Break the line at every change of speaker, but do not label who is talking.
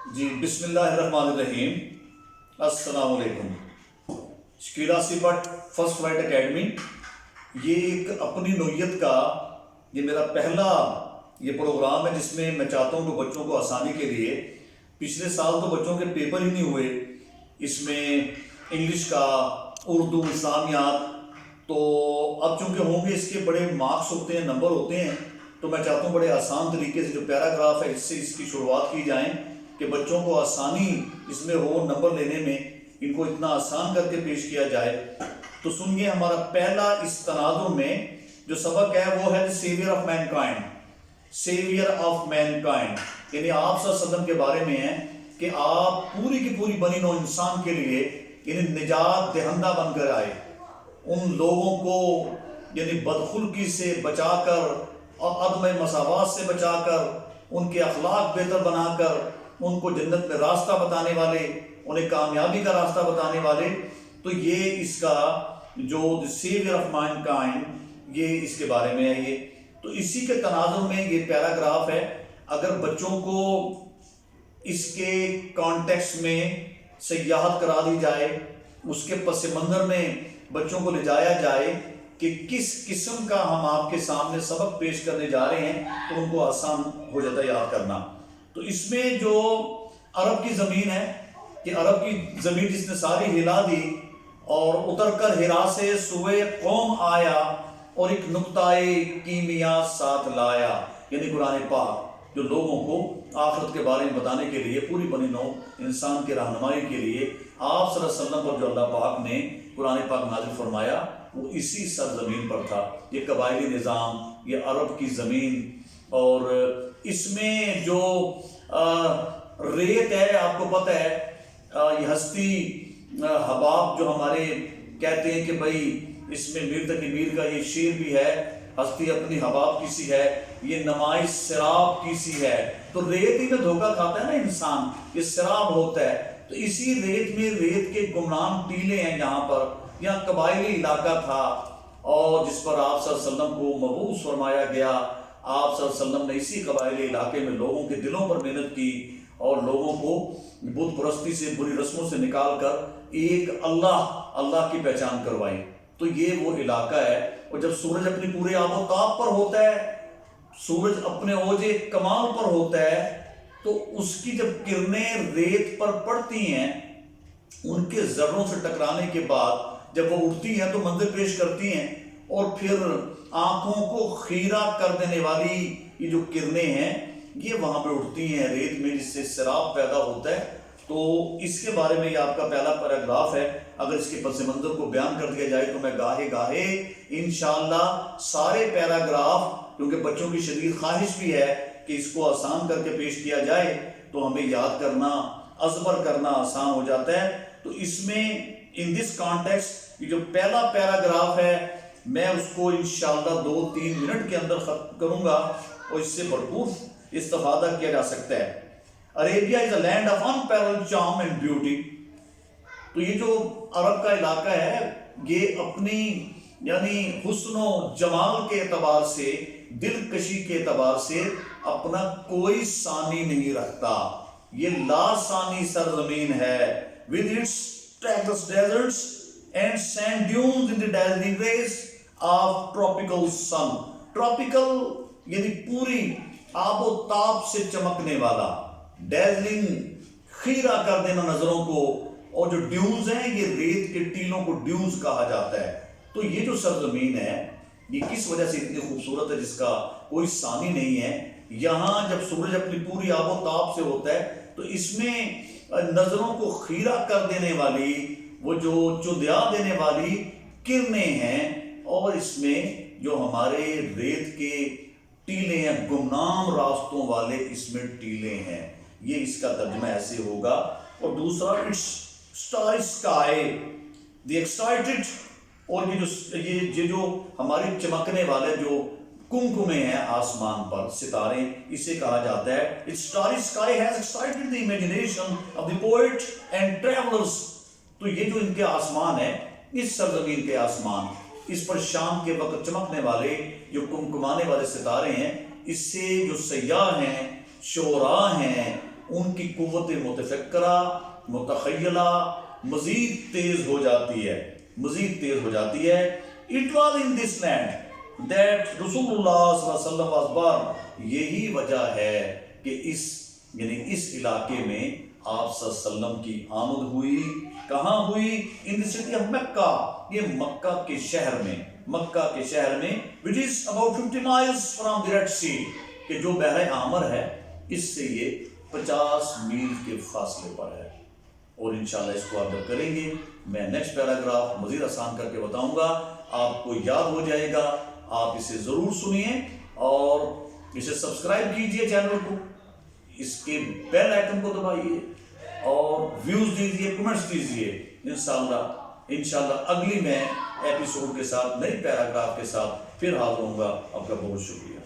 جی بسم اللہ الرحمن الرحیم۔ السلام علیکم۔ Shakila C but first flight academy یہ ایک اپنی نوعیت کا یہ میرا پہلا یہ پروگرام ہے جس میں میں چاہتا ہوں کہ بچوں کو آسانی کے لیے، پچھلے سال تو بچوں کے پیپر ہی نہیں ہوئے، اس میں انگلش کا، اردو، اسلامیات، تو اب چونکہ ہوں گے اس کے بڑے مارکس ہوتے ہیں، نمبر ہوتے ہیں، تو میں چاہتا ہوں بڑے آسان طریقے سے جو پیراگراف ہے اس سے اس کی شروعات کی جائیں کہ بچوں کو آسانی اس میں ہو نمبر لینے میں، ان کو اتنا آسان کر کے پیش کیا جائے۔ تو سنیے ہمارا پہلا اس تناظر میں جو سبق ہے وہ ہے saviour of mankind, saviour of mankind, یعنی آپ صلی اللہ علیہ وسلم کے بارے میں ہے کہ آپ پوری کی پوری بنی نوع انسان کے لیے یعنی نجات دہندہ بن کر آئے، ان لوگوں کو یعنی بدخلقی سے بچا کر اور عدم مساوات سے بچا کر، ان کے اخلاق بہتر بنا کر، ان کو جنت میں راستہ بتانے والے، انہیں کامیابی کا راستہ بتانے والے۔ تو یہ اس کا جو سیویئر آف مین کائنڈ یہ اس کے بارے میں ہے۔ یہ تو اسی کے تناظر میں یہ پیراگراف ہے۔ اگر بچوں کو اس کے کانٹیکسٹ میں سیاحت کرا دی جائے، اس کے پس منظر میں بچوں کو لے جایا جائے کہ کس قسم کا ہم آپ کے سامنے سبق پیش کرنے جا رہے ہیں، تو ان کو آسان ہو جاتا ہے یاد کرنا۔ تو اس میں جو عرب کی زمین ہے کہ عرب کی زمین جس نے ساری ہلا دی اور اتر کر ہرا سے سوئے قوم آیا اور ایک نقطۂ کیمیا ساتھ لایا، یعنی قرآن پاک جو لوگوں کو آخرت کے بارے میں بتانے کے لیے، پوری بنی نوع انسان کی رہنمائی کے لیے آپ صلی اللہ علیہ وسلم پر جو اللہ پاک نے قرآن پاک نازل فرمایا وہ اسی سرزمین پر تھا۔ یہ قبائلی نظام، یہ عرب کی زمین، اور اس میں جو ریت ہے آپ کو پتہ ہے، یہ ہستی حباب جو ہمارے کہتے ہیں کہ بھائی اس میں میر تقی میر کا یہ شعر بھی ہے، ہستی اپنی حباب کی سی ہے، یہ نمائش سراب کی سی ہے۔ تو ریت ہی میں دھوکہ کھاتا ہے نا انسان، یہ سراب ہوتا ہے۔ تو اسی ریت میں ریت کے گمنام ٹیلے ہیں جہاں پر، یہاں قبائلی علاقہ تھا اور جس پر آپ صلی اللہ علیہ وسلم کو مبعوث فرمایا گیا۔ آپ صلی اللہ علیہ وسلم نے اسی قبائلی علاقے میں لوگوں کے دلوں پر محنت کی اور لوگوں کو بت پرستی سے، بری رسموں سے نکال کر ایک اللہ کی پہچان کروائی۔ تو یہ وہ علاقہ ہے، اور جب سورج اپنی پورے آب و تاب پر ہوتا ہے، سورج اپنے اوج کمال پر ہوتا ہے، تو اس کی جب کرنیں ریت پر پڑتی ہیں، ان کے ذروں سے ٹکرانے کے بعد جب وہ اٹھتی ہیں تو منظر پیش کرتی ہیں، اور پھر آنکھوں کو خیرہ کر دینے والی یہ جو کرنیں ہیں یہ وہاں پہ اٹھتی ہیں ریت میں، جس سے سراب پیدا ہوتا ہے۔ تو اس کے بارے میں یہ آپ کا پہلا پیراگراف ہے۔ اگر اس کے پس منظر کو بیان کر دیا جائے تو میں گاہے گاہے انشاءاللہ سارے پیراگراف، کیونکہ بچوں کی شدید خواہش بھی ہے کہ اس کو آسان کر کے پیش کیا جائے تو ہمیں یاد کرنا، ازبر کرنا آسان ہو جاتا ہے۔ تو اس میں ان دس کانٹیکسٹ یہ جو پہلا پیراگراف ہے میں اس کو انشاءاللہ 2-3 منٹ کے اندر ختم کروں گا اور اس سے بھرپور استفادہ کیا جا سکتا ہے۔ Arabia is a land of unparalleled charm and beauty۔ تو یہ جو عرب کا علاقہ ہے یہ اپنی یعنی حسن و جمال کے اعتبار سے، دلکشی کے اعتبار سے اپنا کوئی ثانی نہیں رکھتا۔ یہ لاسانی سرزمین ہے، with its trackless deserts and sand dunes in the dazzling rays of tropical sun۔ tropical یعنی پوری آب و تاب سے چمکنے والا، ڈیزلنگ خیرہ کر دینا نظروں کو، اور جو ڈیونز ہیں یہ ریت کے ٹیلوں کو ڈیونز کہا جاتا ہے۔ تو یہ جو سرزمین ہے یہ کس وجہ سے اتنی خوبصورت ہے جس کا کوئی ثانی نہیں ہے۔ یہاں جب سورج اپنی پوری آب و تاب سے ہوتا ہے تو اس میں نظروں کو خیرہ کر دینے والی، وہ جو چندیا دینے والی کرنیں ہیں، اور اس میں جو ہمارے ریت کے ٹیلے ہیں، گمنام راستوں والے اس میں ٹیلے ہیں۔ یہ اس کا ترجمہ ایسے ہوگا۔ اور دوسرا it's star sky the excited, اور یہ جو ہماری چمکنے والے جو کمکمے ہیں آسمان پر، ستارے، اسے کہا جاتا ہے it's star sky has excited the imagination of the poet and travellers. تو یہ جو ان کے آسمان ہے، اس سرزمین کے آسمان، اس پر شام کے وقت چمکنے والے جو کمکمانے والے ستارے ہیں، اس سے جو سیاح ہیں، شعراء ہیں، ان کی قوت متفکرہ متخیلہ مزید تیز ہو جاتی ہے، مزید تیز ہو جاتی ہے. It was in this land that رسول اللہ صلی اللہ علیہ وسلم was born. یہی وجہ ہے کہ اس علاقے میں آپ صلی اللہ علیہ وسلم کی آمد ہوئی. کہاں ہوئی؟ in the city of مکہ. یہ مکہ کے شہر میں، مکہ کے شہر میں which is about 50 miles from the Red Sea. کہ جو بحر احمر ہے اس سے یہ 50 میل کے فاصلے پر ہے. اور انشاءاللہ اس کو آپ کریں گے، میں نیکسٹ پیراگراف مزید آسان کر کے بتاؤں گا، آپ کو یاد ہو جائے گا. آپ اسے ضرور سنیے اور اسے سبسکرائب کیجئے چینل کو، اس کے بیل آئیکن کو دبائیے اور ویوز دیجئے، کمنٹس دیجئے. انشاءاللہ اگلی میں ایپیسوڈ کے ساتھ، نئی پیراگراف کے ساتھ پھر حاضر ہوں گا. آپ کا بہت شکریہ.